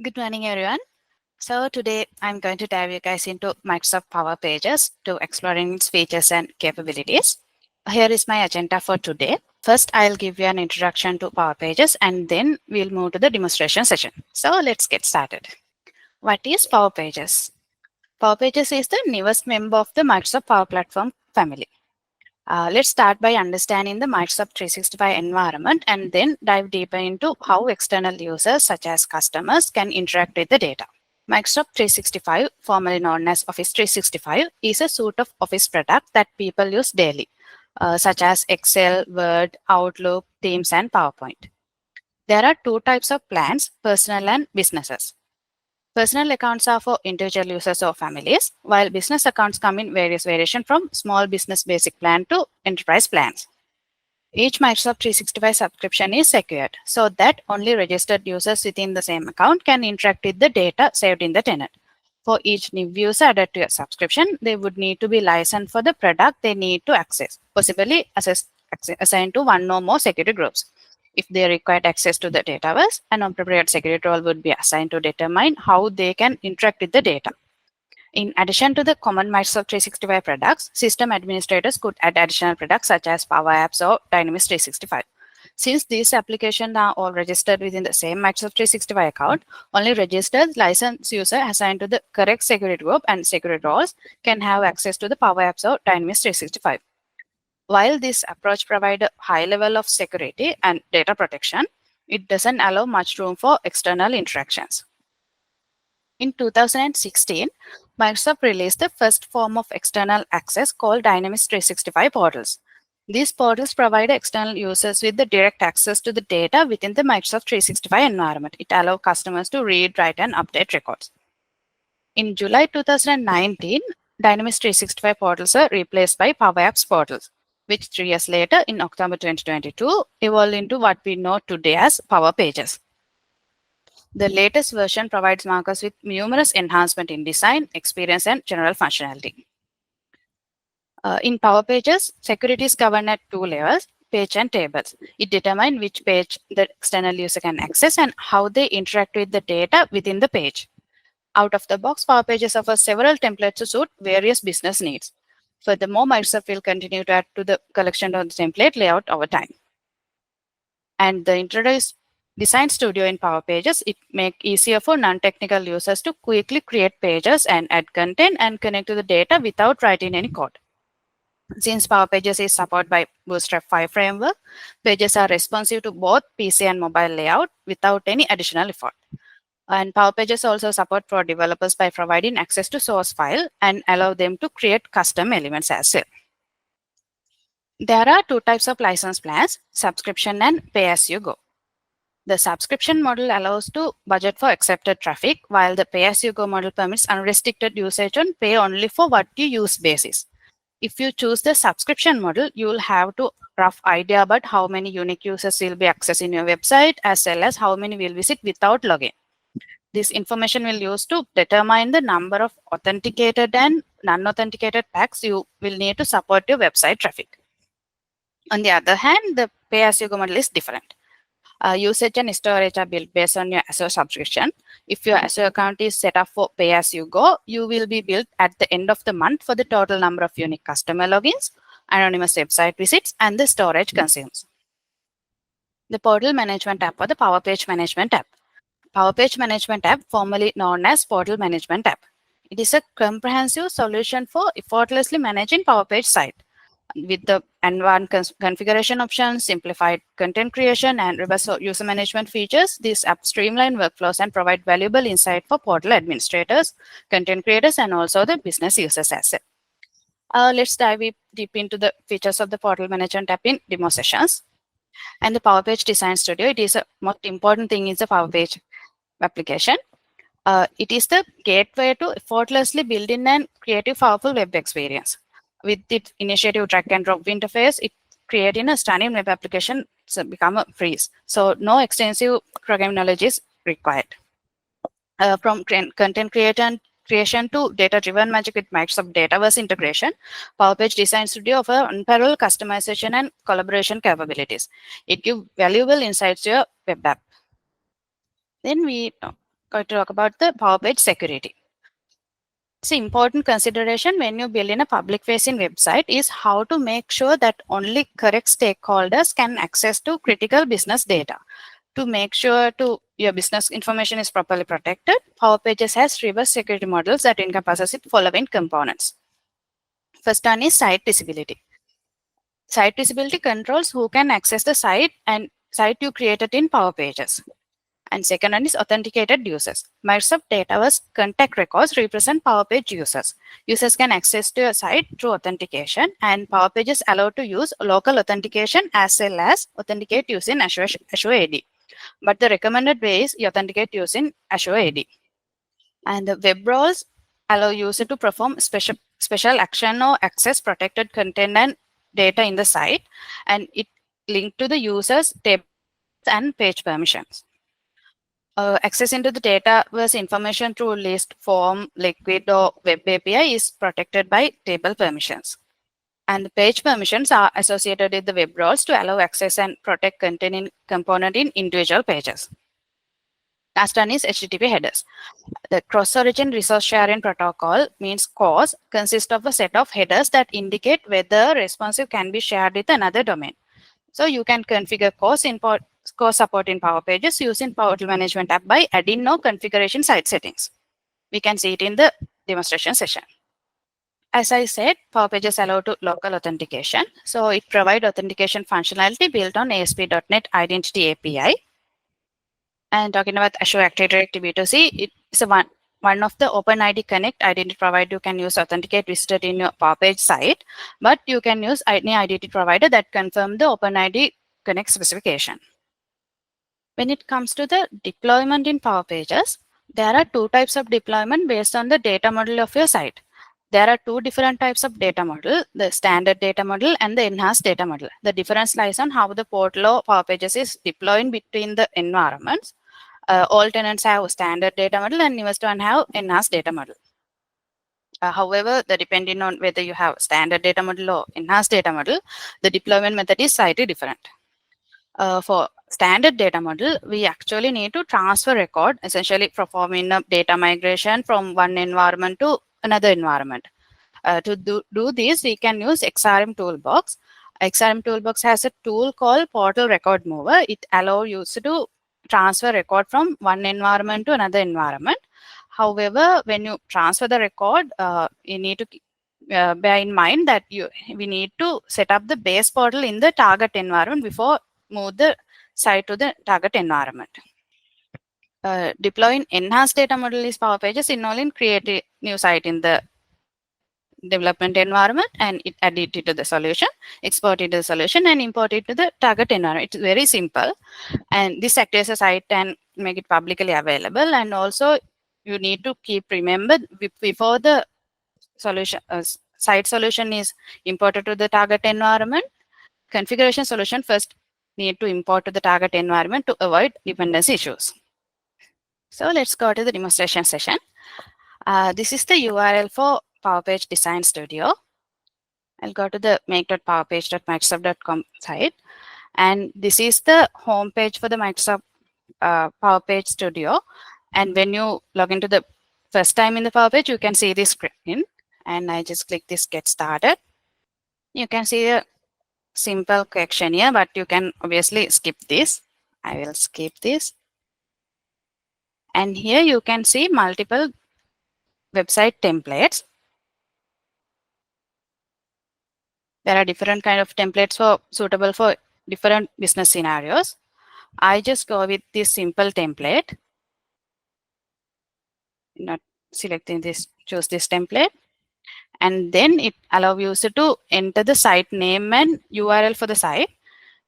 Good morning, everyone. So today I'm going to dive you guys into Microsoft Power Pages to exploring its features and capabilities. Here is my agenda for today. First, I'll give you an introduction to Power Pages and then we'll move to the demonstration session. So let's get started. What is Power Pages? Power Pages is the newest member of the Microsoft Power Platform family. Let's start by understanding the Microsoft 365 environment and then dive deeper into how external users such as customers can interact with the data. Microsoft 365, formerly known as Office 365, is a suite of Office products that people use daily, such as Excel, Word, Outlook, Teams, and PowerPoint. There are two types of plans, personal and businesses. Personal accounts are for individual users or families, while business accounts come in various variations from small business basic plan to enterprise plans. Each Microsoft 365 subscription is secured so that only registered users within the same account can interact with the data saved in the tenant. For each new user added to a subscription, they would need to be licensed for the product they need to access, possibly assigned to one or more security groups. If they required access to the database, an appropriate security role would be assigned to determine how they can interact with the data. In addition to the common Microsoft 365 products, system administrators could add additional products such as Power Apps or Dynamics 365. Since these applications are all registered within the same Microsoft 365 account, only registered licensed user assigned to the correct security group and security roles can have access to the Power Apps or Dynamics 365. While this approach provides a high level of security and data protection, it doesn't allow much room for external interactions. In 2016, Microsoft released the first form of external access called Dynamics 365 portals. These portals provide external users with the direct access to the data within the Microsoft 365 environment. It allows customers to read, write, and update records. In July 2019, Dynamics 365 portals are replaced by Power Apps portals, which 3 years later, in October 2022, evolved into what we know today as Power Pages. The latest version provides markers with numerous enhancements in design, experience, and general functionality. In Power Pages, security is governed at two levels, page and tables. It determines which page the external user can access and how they interact with the data within the page. Out of the box, Power Pages offers several templates to suit various business needs. Furthermore, Microsoft will continue to add to the collection of the template layout over time. And the introduced Design Studio in Power Pages, it makes easier for non-technical users to quickly create pages and add content and connect to the data without writing any code. Since Power Pages is supported by Bootstrap 5 framework, pages are responsive to both PC and mobile layout without any additional effort. And Power Pages also support for developers by providing access to source file and allow them to create custom elements as well. There are two types of license plans, subscription and pay-as-you-go. The subscription model allows to budget for accepted traffic, while the pay-as-you-go model permits unrestricted usage on pay only for what you use basis. If you choose the subscription model, you will have a rough idea about how many unique users will be accessing your website as well as how many will visit without login. This information will use to determine the number of authenticated and non-authenticated packs you will need to support your website traffic. On the other hand, the pay-as-you-go model is different. Usage and storage are built based on your Azure subscription. If your Azure account is set up for pay-as-you-go, you will be billed at the end of the month for the total number of unique customer logins, anonymous website visits, and the storage consumes. The Portal Management app or the Power Page Management app. Power Page Management app, formerly known as Portal Management app. It is a comprehensive solution for effortlessly managing Power Page site. With the advanced configuration options, simplified content creation, and robust user management features, these apps streamline workflows and provide valuable insight for portal administrators, content creators, and also the business users as well. Let's dive deep into the features of the Portal Management app in demo sessions. And the Power Page Design Studio, it is a most important thing is the Power Page application. It is the gateway to effortlessly build in and creative, powerful web experience. With its initiative drag and drop interface, it creating a stunning web application become a breeze. So no extensive programming knowledge is required. From content creation to data-driven magic with Microsoft Dataverse integration, Power Page Design Studio offers unparalleled customization and collaboration capabilities. It gives valuable insights to your web app. Then we going to talk about the Power Page security. It's an important consideration when you build in a public facing website is how to make sure that only correct stakeholders can access to critical business data. To make sure to your business information is properly protected, Power Pages has reverse security models that encompasses the following components. First one is site visibility. Site visibility controls who can access the site and site you created in Power Pages. And second one is authenticated users. Microsoft Dataverse contact records represent Power Page users. Users can access to a site through authentication, and Power Pages allow to use local authentication as well as authenticate using Azure AD. But the recommended way is you authenticate using Azure AD. And the web roles allow user to perform special action or access protected content and data in the site, and it linked to the user's tables and page permissions. Access into the database information through list, form, liquid, or web API is protected by table permissions. And the page permissions are associated with the web roles to allow access and protect content in component in individual pages. Last one is HTTP headers. The cross-origin resource sharing protocol means CORS consists of a set of headers that indicate whether responsive can be shared with another domain. So you can configure CORS support in Power Pages using Portal Management app by adding no configuration site settings. We can see it in the demonstration session. As I said, Power Pages allow to local authentication. So it provides authentication functionality built on ASP.NET Identity API. And talking about Azure Active Directory B2C, it's one of the OpenID Connect identity provider you can use authenticate visited in your Power Page site, but you can use any identity provider that confirm the OpenID Connect specification. When it comes to the deployment in Power Pages, there are two types of deployment based on the data model of your site. There are two different types of data model, the standard data model and the enhanced data model. The difference lies on how the portal or Power Pages is deploying between the environments. All tenants have standard data model and newest one have enhanced data model. However, depending on whether you have standard data model or enhanced data model, the deployment method is slightly different. For standard data model, we actually need to transfer record, essentially performing a data migration from one environment to another environment. To do this, we can use XRM Toolbox. XRM Toolbox has a tool called Portal Record Mover. It allows you to transfer record from one environment to another environment. However, when you transfer the record, you need to bear in mind that we need to set up the base portal in the target environment before move the site to the target environment. Deploying enhanced data model is Power Pages in only create a new site in the development environment and it add it to the solution, export it to the solution and import it to the target environment. It's very simple. And this acts as a site and make it publicly available. And also you need to keep remember before the solution site solution is imported to the target environment, configuration solution first need to import to the target environment to avoid dependency issues. So let's go to the demonstration session. This is the URL for Power Page Design Studio. I'll go to the make.powerpage.microsoft.com site. And this is the home page for the Microsoft Power Page Studio. And when you log into the first time in the Power Page, you can see this screen. And I just click this Get Started. You can see a simple correction here, but you can obviously skip this. I will skip this. And here you can see multiple website templates. There are different kind of templates for suitable for different business scenarios. I just go with this simple template. Not selecting this, choose this template. And then it allows you to enter the site name and URL for the site.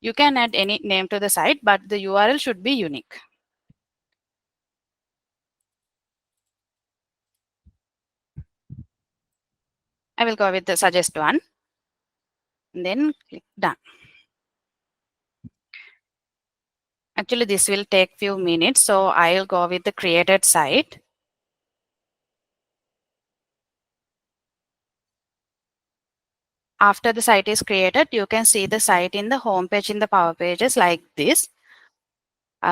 You can add any name to the site, but the URL should be unique. I will go with the suggest one. And then click done. Actually, this will take few minutes. So I'll go with the created site. After the site is created, you can see the site in the home page in the Power Pages like this.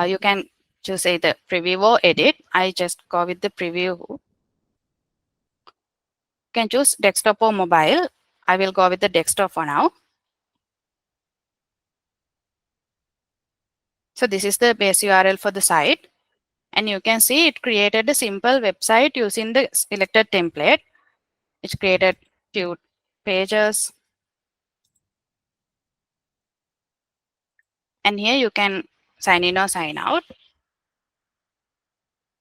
You can choose either preview or edit. I just go with the preview. You can choose desktop or mobile. I will go with the desktop for now. So this is the base URL for the site. And you can see it created a simple website using the selected template. It's created few pages. And here you can sign in or sign out.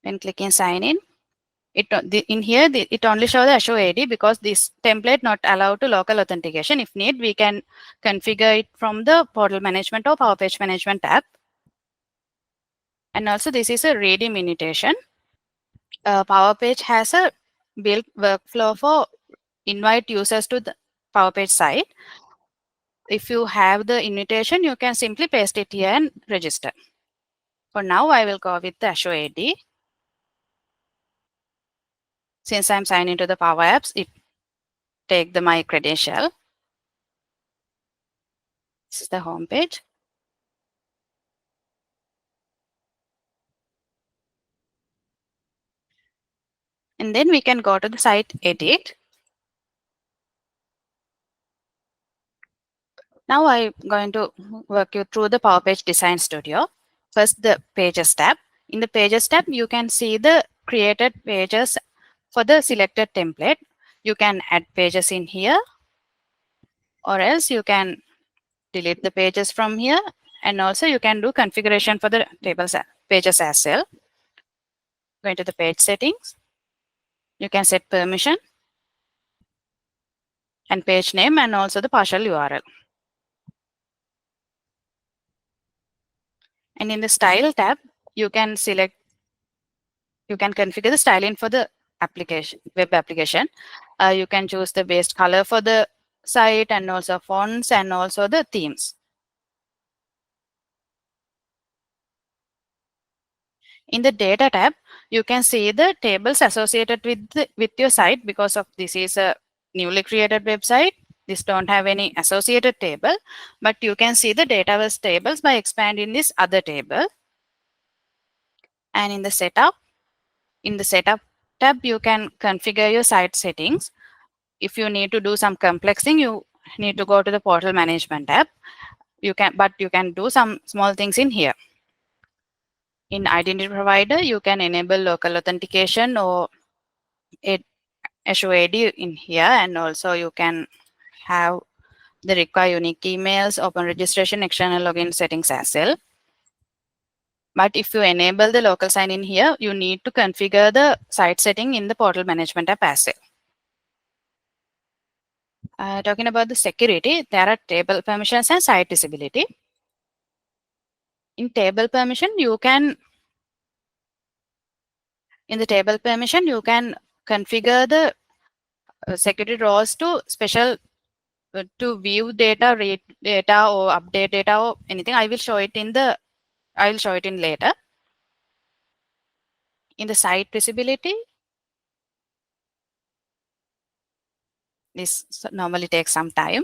When clicking sign in, in here it only shows the Azure AD because this template not allowed to local authentication. If need, we can configure it from the portal management or Power Page Management tab. And also this is a ready invitation. Power Page has a built workflow for invite users to the Power Page site. If you have the invitation, you can simply paste it here and register. For now, I will go with the Azure AD. Since I'm signed into the Power Apps, it take my credential. This is the home page. And then we can go to the site edit. Now I'm going to walk you through the Power Page Design Studio. First, the Pages tab. In the Pages tab, you can see the created pages for the selected template. You can add pages in here, or else you can delete the pages from here. And also you can do configuration for the pages as well. Go into the page settings. You can set permission and page name and also the partial URL. And in the style tab, you can configure the styling for the web application. You can choose the base color for the site and also fonts and also the themes. In the data tab, you can see the tables associated with your site because of this is a newly created website. This don't have any associated table, but you can see the database tables by expanding this other table. And in the setup tab, you can configure your site settings. If you need to do some complex thing, you need to go to the portal management tab. You can do some small things in here. In identity provider, you can enable local authentication or Azure AD in here, and also you can have the require unique emails, open registration, external login settings as well. But if you enable the local sign in here, you need to configure the site setting in the portal management app as well. Talking about the security, there are table permissions and site visibility. In table permission, in the table permission, you can configure the security roles to special to view data, read data, or update data, or anything. I will show it in later. In the site visibility, this normally takes some time.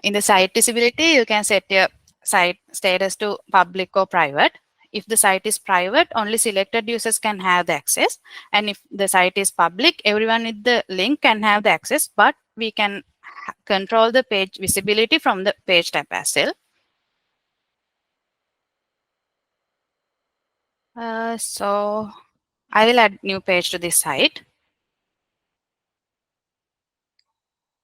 In the site visibility, you can set your site status to public or private. If the site is private, only selected users can have the access. And if the site is public, everyone with the link can have the access, but we can control the page visibility from the page tab as well. So I will add new page to this site.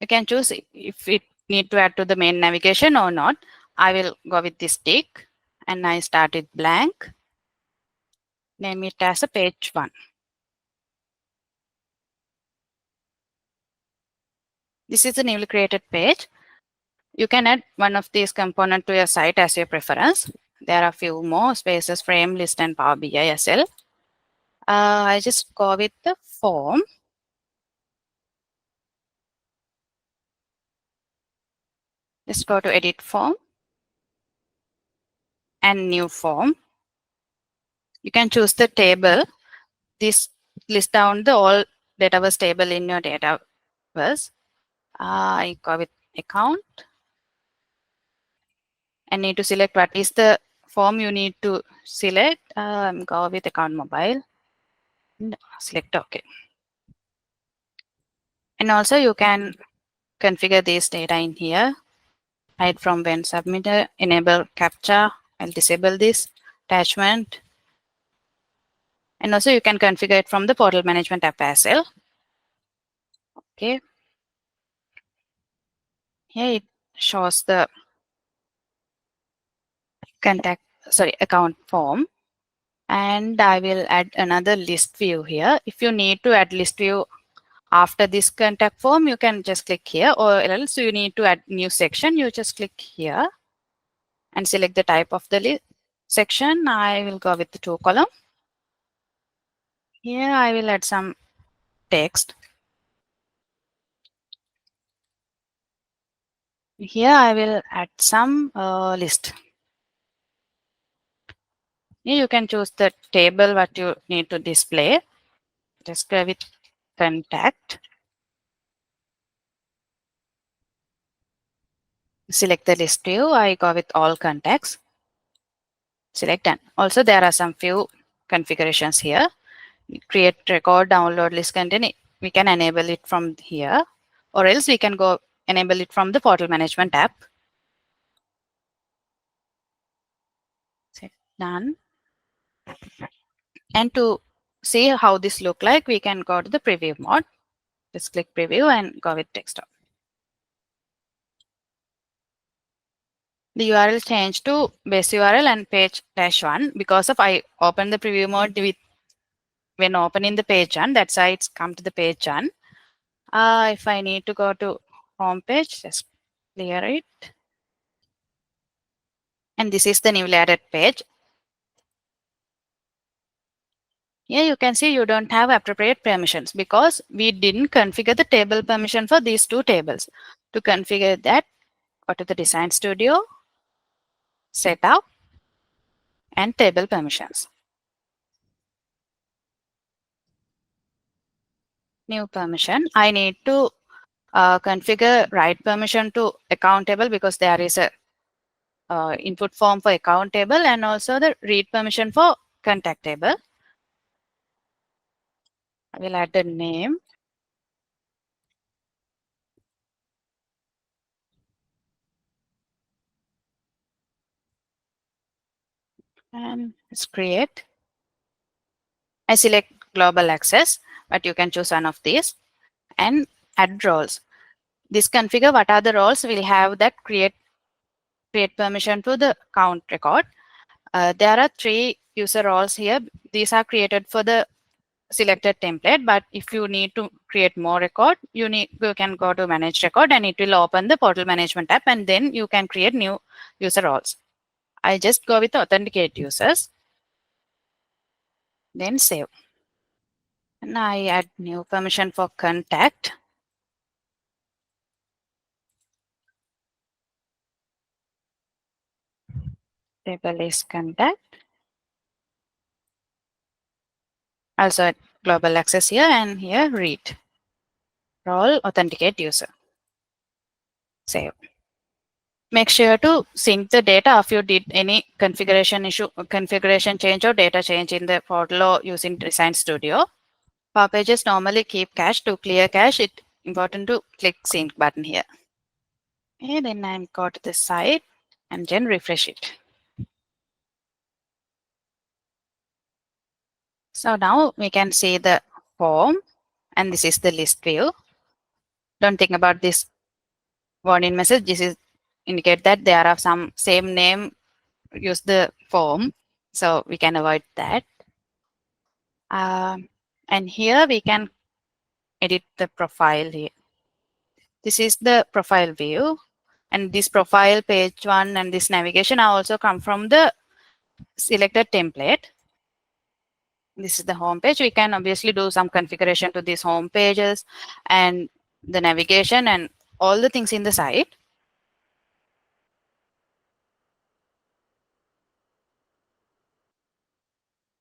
You can choose if it need to add to the main navigation or not. I will go with this tick and I start it blank. Name it as a page 1. This is a newly created page. You can add one of these components to your site as your preference. There are a few more: spaces, frame, list, and Power BI as well. I just go with the form. Just go to edit form and new form. You can choose the table. This list down the all database table in your database. I go with account and need to select what is the form you need to select, go with account mobile and select OK. And also you can configure this data in here. Hide from when submitted, enable captcha. I'll disable this attachment. And also you can configure it from the portal management app as well. Okay. Here it shows the account form. And I will add another list view here. If you need to add list view after this contact form, you can just click here, or else you need to add new section. You just click here and select the type of the section. I will go with the 2-column. Here I will add some text. Here I will add some list. Here you can choose the table what you need to display. Just go with contact. Select the list view. I go with all contacts. Select done. Also, there are some few configurations here. Create record, download list content. We can enable it from here, or else we can go enable it from the portal management app. Set done. And to see how this look like, we can go to the preview mode. Just click preview and go with desktop. The URL changed to base URL and page -1 because of I opened the preview mode with when opening the page 1. That's why it's come to the page 1. If I need to go to home page, just clear it. And this is the newly added page. Here you can see you don't have appropriate permissions because we didn't configure the table permission for these two tables. To configure that, go to the Design Studio, Setup, and Table Permissions. New permission. I need to configure write permission to account table because there is a input form for account table and also the read permission for contact table. I will add the name. And let's create. I select global access, but you can choose one of these and add roles. This configure what are the roles will have that create permission to the count record. There are 3 user roles here. These are created for the selected template, but if you need to create more record, you can go to manage record and it will open the portal management app and then you can create new user roles. I just go with authenticate users, then save. And I add new permission for contact. Table is contact. Also add global access here and here read. Role authenticate user. Save. Make sure to sync the data if you did any configuration change or data change in the portal or using Design Studio. Power Pages normally keep cache. To clear cache, it's important to click sync button here. Okay, then I go to the site and then refresh it. So now we can see the form and this is the list view. Don't think about this warning message. This is indicate that there are some same name use the form. So we can avoid that. And here we can edit the profile here. This is the profile view. And this profile page 1 and this navigation are also come from the selected template. This is the home page. We can obviously do some configuration to these home pages and the navigation and all the things in the site.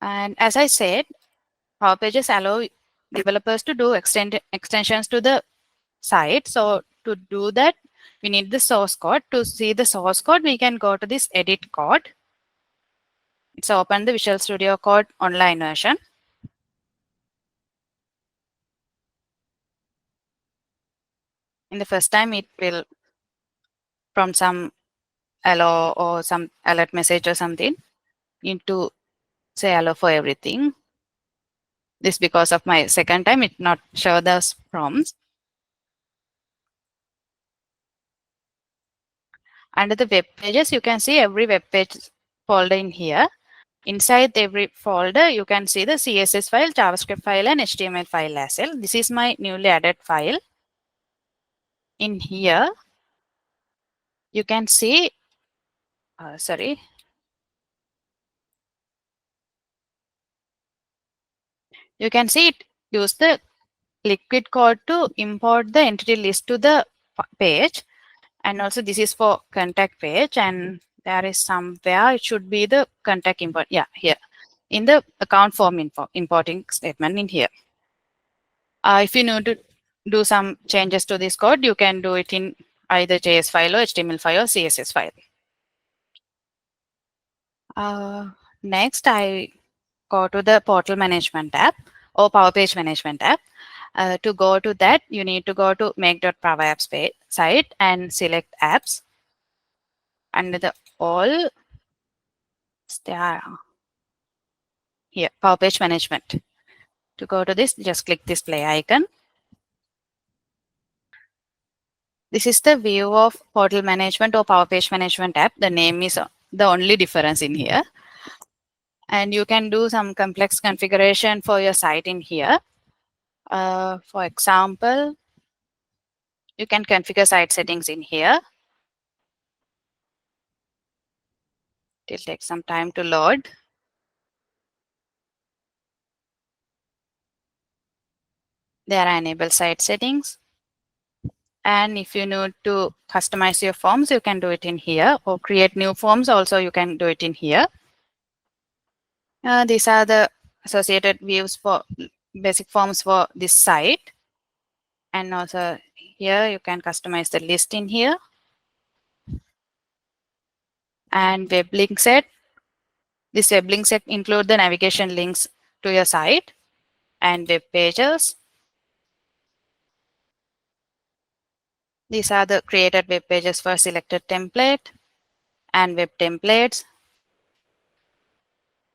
And as I said, Power Pages allow developers to do extensions to the site. So to do that, we need the source code. To see the source code, we can go to this edit code. So open the Visual Studio Code online version. In the first time, it will prompt some allow or some alert message or something. Need to say allow for everything. This because of my second time, it not show those prompts. Under the web pages, you can see every web page folder in here. Inside every folder, you can see the CSS file, JavaScript file, and HTML file as well. This is my newly added file. In here, you can see, sorry, you can see it use the liquid code to import the entity list to the page. And also this is for contact page, and there is somewhere it should be the contact import. Yeah, here in the account form importing statement in here. If you need to do some changes to this code, you can do it in either JS file or HTML file or CSS file. Next, I go to the portal management app or Power Page management app. To go to that, you need to go to make.powerapps site and select apps. Under the all, there here, Power Page management. To go to this, just click this play icon. This is the view of portal management or Power Page management app. The name is the only difference in here. And you can do some complex configuration for your site in here. For example, you can configure site settings in here. It will take some time to load. There are enable site settings. And if you need to customize your forms, you can do it in here, or create new forms also you can do it in here. These are the associated views for basic forms for this site. And also here you can customize the list in here. And web link set. This web link set include the navigation links to your site and web pages. These are the created web pages for selected template and web templates.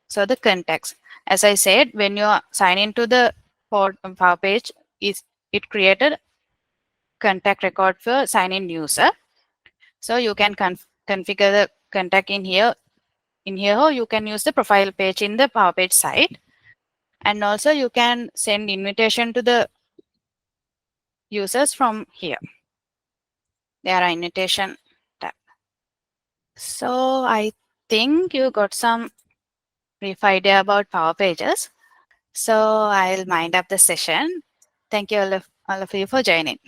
So the context, as I said, when you sign into the Power Page, it created contact record for sign in user. So you can configure the contact in here. In here, you can use the profile page in the Power Page site. And also you can send invitation to the users from here. There are invitation tab. So I think you got some brief idea about Power Pages. So I'll wind up the session. Thank you all of you for joining.